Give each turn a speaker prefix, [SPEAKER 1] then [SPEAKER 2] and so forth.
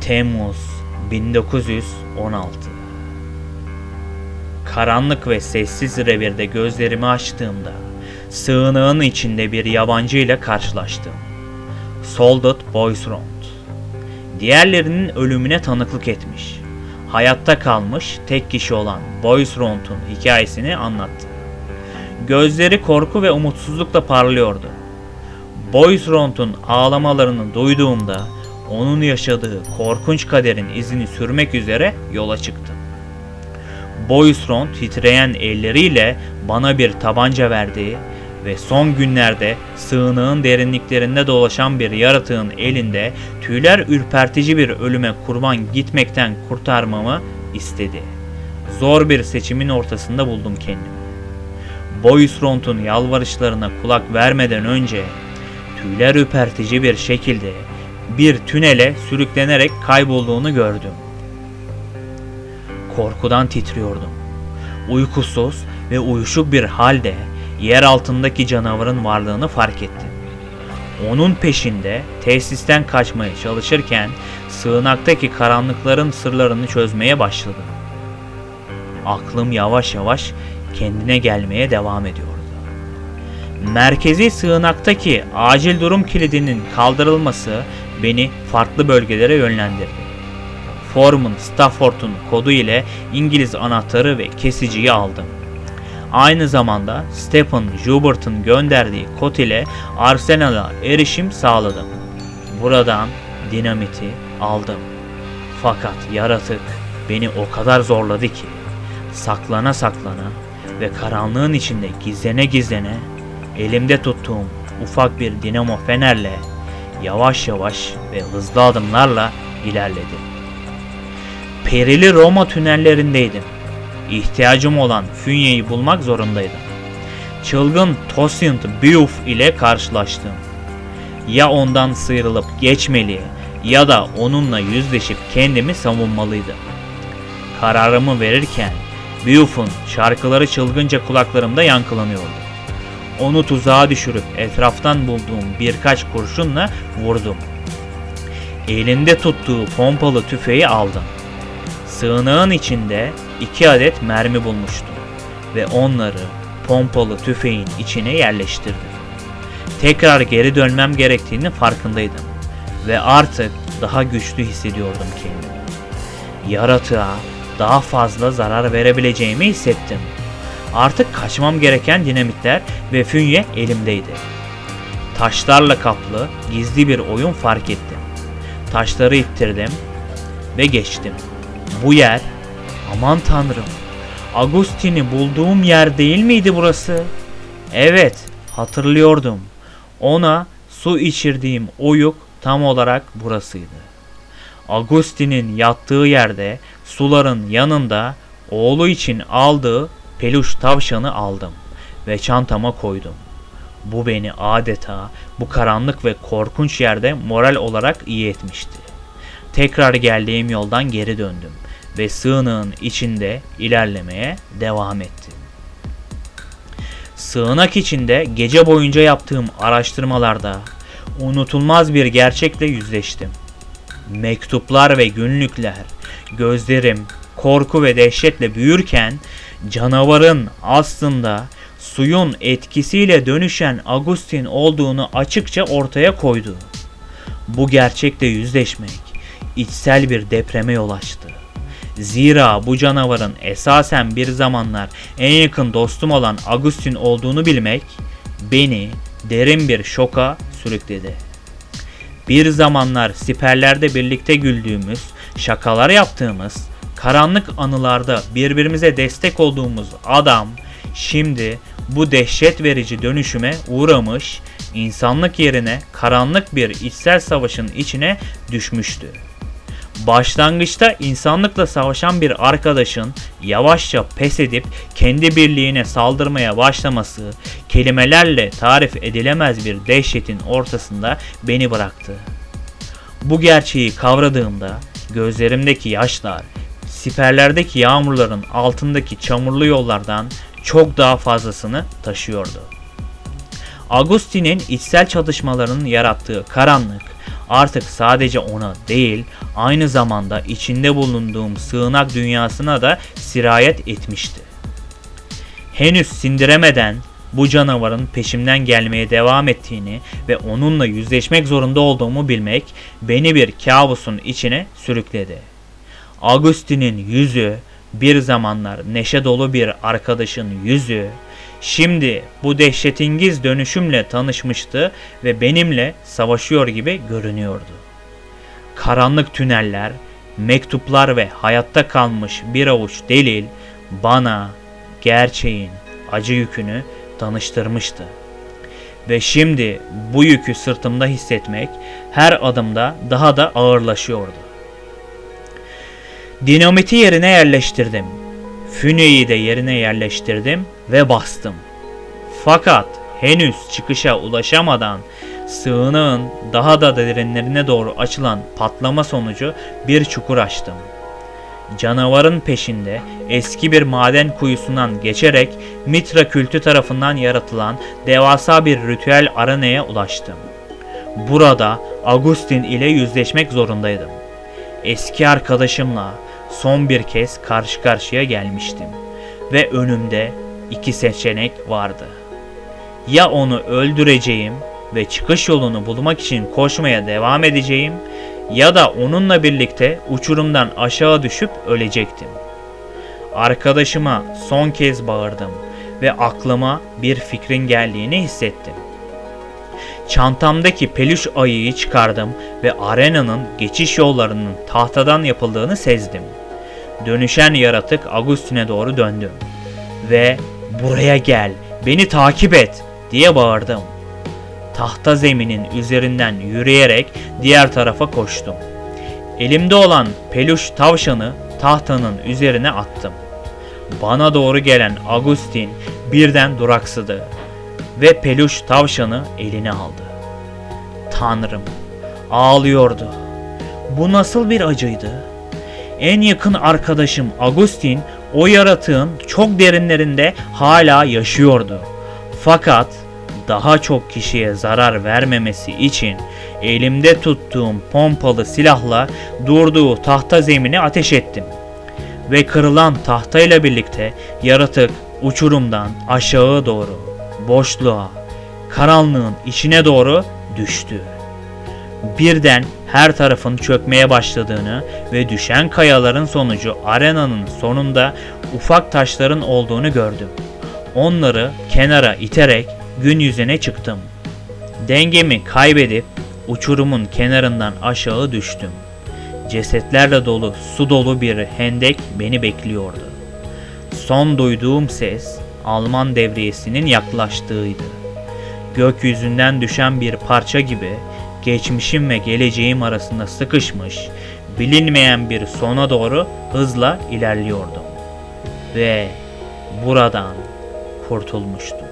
[SPEAKER 1] Temmuz 1916. Karanlık ve sessiz revirde gözlerimi açtığımda sığınağın içinde bir yabancı ile karşılaştım. Soldat Boisrond. Diğerlerinin ölümüne tanıklık etmiş, hayatta kalmış tek kişi olan Boisrond'un hikayesini anlattı. Gözleri korku ve umutsuzlukla parlıyordu. Boisrond'un ağlamalarını duyduğumda onun yaşadığı korkunç kaderin izini sürmek üzere yola çıktım. Boisrond titreyen elleriyle bana bir tabanca verdi ve son günlerde sığınağın derinliklerinde dolaşan bir yaratığın elinde tüyler ürpertici bir ölüme kurban gitmekten kurtarmamı istedi. Zor bir seçimin ortasında buldum kendimi. Boisrond'un yalvarışlarına kulak vermeden önce tüyler ürpertici bir şekilde bir tünele sürüklenerek kaybolduğunu gördüm. Korkudan titriyordum. Uykusuz ve uyuşuk bir halde yer altındaki canavarın varlığını fark ettim. Onun peşinde tesisten kaçmaya çalışırken sığınaktaki karanlıkların sırlarını çözmeye başladım. Aklım yavaş yavaş kendine gelmeye devam ediyordu. Merkezi sığınaktaki acil durum kilidinin kaldırılması beni farklı bölgelere yönlendirdi. Foreman Stafford'un kodu ile İngiliz anahtarı ve kesiciyi aldım. Aynı zamanda Stephen Joubert'ın gönderdiği kod ile arsenala erişim sağladım. Buradan dinamiti aldım. Fakat yaratık beni o kadar zorladı ki saklana saklana ve karanlığın içinde gizlene gizlene elimde tuttuğum ufak bir dinamo fenerle yavaş yavaş ve hızlı adımlarla ilerledim. Perili Roma tünellerindeydim. İhtiyacım olan fünyeyi bulmak zorundaydım. Çılgın Toussaint Beauf ile karşılaştım. Ya ondan sıyrılıp geçmeli ya da onunla yüzleşip kendimi savunmalıydım. Kararımı verirken Beauf'un şarkıları çılgınca kulaklarımda yankılanıyordu. Onu tuzağa düşürüp etraftan bulduğum birkaç kurşunla vurdum. Elinde tuttuğu pompalı tüfeği aldım. Sığınağın içinde 2 adet mermi bulmuştum ve onları pompalı tüfeğin içine yerleştirdim. Tekrar geri dönmem gerektiğini farkındaydım ve artık daha güçlü hissediyordum kendimi. Yaratığa daha fazla zarar verebileceğimi hissettim. Artık kaçmam gereken dinamitler ve fünye elimdeydi. Taşlarla kaplı gizli bir oyun fark ettim. Taşları ittirdim ve geçtim. Bu yer, aman tanrım, Agustin'i bulduğum yer değil miydi burası? Evet, hatırlıyordum. Ona su içirdiğim oyuk tam olarak burasıydı. Agustin'in yattığı yerde suların yanında oğlu için aldığı peluş tavşanı aldım ve çantama koydum. Bu beni adeta bu karanlık ve korkunç yerde moral olarak iyi etmişti. Tekrar geldiğim yoldan geri döndüm ve sığınağın içinde ilerlemeye devam ettim. Sığınak içinde gece boyunca yaptığım araştırmalarda unutulmaz bir gerçekle yüzleştim. Mektuplar ve günlükler, gözlerim korku ve dehşetle büyürken canavarın aslında suyun etkisiyle dönüşen Agustin olduğunu açıkça ortaya koydu. Bu gerçekle yüzleşmek içsel bir depreme yol açtı. Zira bu canavarın esasen bir zamanlar en yakın dostum olan Agustin olduğunu bilmek beni derin bir şoka sürükledi. Bir zamanlar siperlerde birlikte güldüğümüz, şakalar yaptığımız, karanlık anılarda birbirimize destek olduğumuz adam şimdi bu dehşet verici dönüşüme uğramış, insanlık yerine karanlık bir içsel savaşın içine düşmüştü. Başlangıçta insanlıkla savaşan bir arkadaşın yavaşça pes edip kendi birliğine saldırmaya başlaması kelimelerle tarif edilemez bir dehşetin ortasında beni bıraktı. Bu gerçeği kavradığımda gözlerimdeki yaşlar siperlerdeki yağmurların altındaki çamurlu yollardan çok daha fazlasını taşıyordu. Agustin'in içsel çatışmalarının yarattığı karanlık artık sadece ona değil, aynı zamanda içinde bulunduğum sığınak dünyasına da sirayet etmişti. Henüz sindiremeden bu canavarın peşimden gelmeye devam ettiğini ve onunla yüzleşmek zorunda olduğumu bilmek beni bir kabusun içine sürükledi. Agustin'in yüzü, bir zamanlar neşe dolu bir arkadaşın yüzü, şimdi bu dehşetingiz dönüşümle tanışmıştı ve benimle savaşıyor gibi görünüyordu. Karanlık tüneller, mektuplar ve hayatta kalmış bir avuç delil bana gerçeğin acı yükünü tanıştırmıştı. Ve şimdi bu yükü sırtımda hissetmek her adımda daha da ağırlaşıyordu. Dinamiti yerine yerleştirdim. Füneyi de yerine yerleştirdim ve bastım. Fakat henüz çıkışa ulaşamadan sığınağın daha da derinlerine doğru açılan patlama sonucu bir çukur açtım. Canavarın peşinde eski bir maden kuyusundan geçerek Mitra kültü tarafından yaratılan devasa bir ritüel arenaya ulaştım. Burada Agustin ile yüzleşmek zorundaydım. Eski arkadaşımla son bir kez karşı karşıya gelmiştim ve önümde iki seçenek vardı. Ya onu öldüreceğim ve çıkış yolunu bulmak için koşmaya devam edeceğim ya da onunla birlikte uçurumdan aşağı düşüp ölecektim. Arkadaşıma son kez bağırdım ve aklıma bir fikrin geldiğini hissettim. Çantamdaki peluş ayıyı çıkardım ve arenanın geçiş yollarının tahtadan yapıldığını sezdim. Dönüşen yaratık Agustin'e doğru döndüm ve "Buraya gel, beni takip et!" diye bağırdım. Tahta zeminin üzerinden yürüyerek diğer tarafa koştum. Elimde olan peluş tavşanı tahtanın üzerine attım. Bana doğru gelen Agustin birden duraksadı ve peluş tavşanı eline aldı. Tanrım, ağlıyordu. Bu nasıl bir acıydı? En yakın arkadaşım Agustin o yaratığın çok derinlerinde hala yaşıyordu. Fakat daha çok kişiye zarar vermemesi için elimde tuttuğum pompalı silahla durduğu tahta zemine ateş ettim. Ve kırılan tahtayla birlikte yaratık uçurumdan aşağı doğru, boşluğa, karanlığın içine doğru düştü. Birden her tarafın çökmeye başladığını ve düşen kayaların sonucu arenanın sonunda ufak taşların olduğunu gördüm. Onları kenara iterek gün yüzüne çıktım. Dengemi kaybedip uçurumun kenarından aşağı düştüm. Cesetlerle dolu, su dolu bir hendek beni bekliyordu. Son duyduğum ses Alman devriyesinin yaklaştığıydı. Gökyüzünden düşen bir parça gibi geçmişim ve geleceğim arasında sıkışmış, bilinmeyen bir sona doğru hızla ilerliyordum. Ve buradan kurtulmuştum.